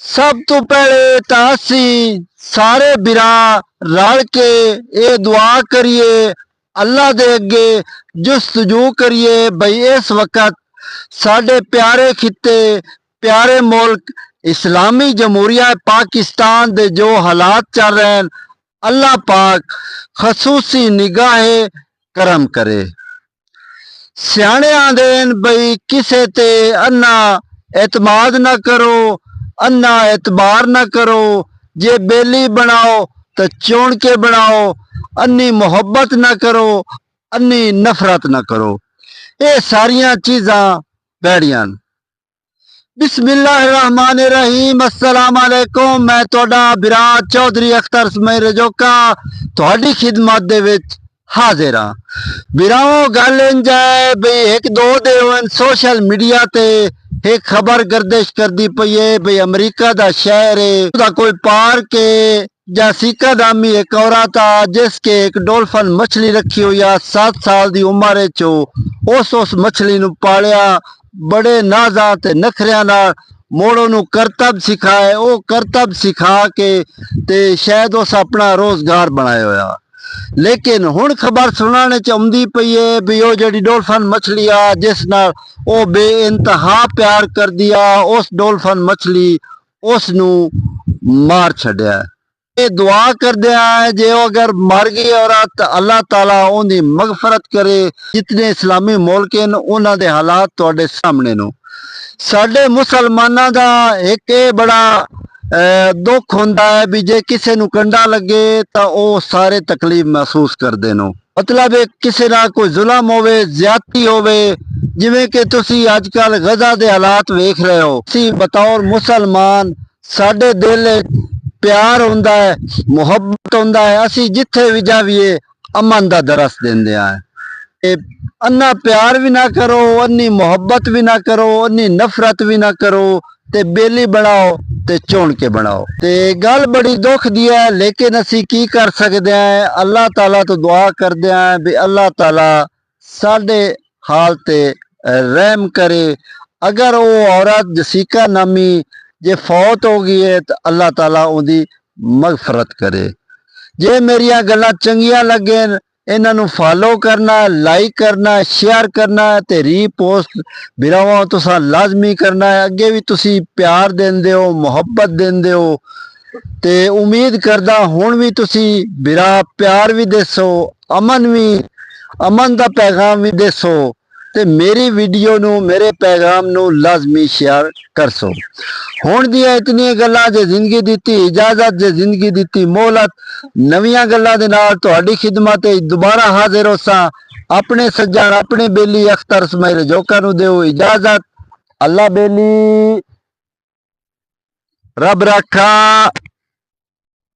सब तो पहले तासी सारे बिरा रल के ये दुआ करिए, अल्लाह दे अगे जुस्तजू करिए भाई इस वक्त साडे प्यारे खिते प्यारे मुल्क इस्लामी जमहूरिया पाकिस्तान दे जो हालात चल रहे हैं, अल्लाह पाक खसूसी निगाहे करम करे। सियाने आंदे बई किसे ते अन्ना एतमाद ना करो, अन्ना एतबार ना करो। जे बेली बनाओ तो चुन के बनाओ, अन्नी मोहब्बत ना करो, अन्नी नफरत ना करो। ये सारिया चीज़ा बैड़ियां। बिस्मिल्लाहिर्रहमानिर्रहीम। अस्सलाम वालेकुम। मैं तोड़ा बिराज चौधरी अख्तर समय रजोका थोड़ी खिदमत दे विच हाजिर हाँ। बिराओ गल इंज है बई एक दो दिन सोशल मीडिया ते एक खबर गर्दिश करदी पई है बई अमरीका दा शहर है, दा कोई पार्क है या सिक्का दामी एक औरत आ जिसके एक डॉल्फिन मछली रखी हुई है 7 साल दी उम्र चो उस मछली नु पालिया बड़े नाजा ते नखरिया नाल मोड़ो नु करतब सिखाए, वो करतब सिखा के ते शायद उस अपना रोजगार बनाया होया। लेकिन हुण खबर सुनाने च आउंदी पई है भी वो जड़ी डॉल्फिन मछली आ जिस नाल ओ बेइंतहा प्यार कर दिया, उस डॉल्फिन मछली उसनू मार छड़िया। ये दुआ कर दिया है जे अगर मर गई औरत अल्लाह ताला उनकी मगफरत करे। जितने इस्लामी मुल्क हैं उन्हां दे हालात तुहाडे सामने नो। साडे मुसलमाना दा एक बड़ा दुख होंदा है भी जे किसी नू कंडा लगे तो वो सारे तकलीफ महसूस करते नो। मतलब किसी ना कोई जुल्म होवे, ज्यादती होवे, जिवें कि तुसी अजकल गजा दे हालात वेख रहे हो। सी बतौर मुसलमान साडे दिल प्यार होंदा है, मुहब्बत होंदा है, असी जिथे भी जाविए अमन दा दरस देंदे हैं। अन्ना प्यार भी ना करो, अन्नी मुहब्बत भी ना करो, अन्नी नफरत भी ना करो, ते बेली बनाओ ते चुन के बनाओ। ते गल बड़ी दुख दी है, लेकिन असी की कर सकते हैं। अल्लाह ताला तो दुआ करते हैं भी अल्लाह ताला साडे हाल ते रहम करे। अगर वो औरत जसीका नामी जे फौत हो गई है तो अल्लाह ताला उनकी मगफरत करे। जे मेरिया गल्लां चंगियां लगे इन्हों फॉलो करना, लाइक करना, शेयर करना ते रीपोस्ट बिरावा तुसा लाजमी करना है। अगे भी तुसी प्यार देंदे हो, मुहब्बत देंदे हो ते उम्मीद करदा हुण भी तुसी बिरा प्यार भी देसो, अमन दा पैगाम भी देसो ते मेरी वीडियो नू मेरे पैगाम नू लाजमी शेयर करसो। हुण दियां इतनी गल्लां जे जिंदगी दिती इजाजत, जे जिंदगी दिती मोहलत, नवीं गल्लां दे नाल तुहाडी खिदमत दोबारा हाजिर होसां। अपने सज्जन अपने बेली अख्तर इसमाइल जोका नू दिओ इजाजत। अल्लाह बेली रब रखा।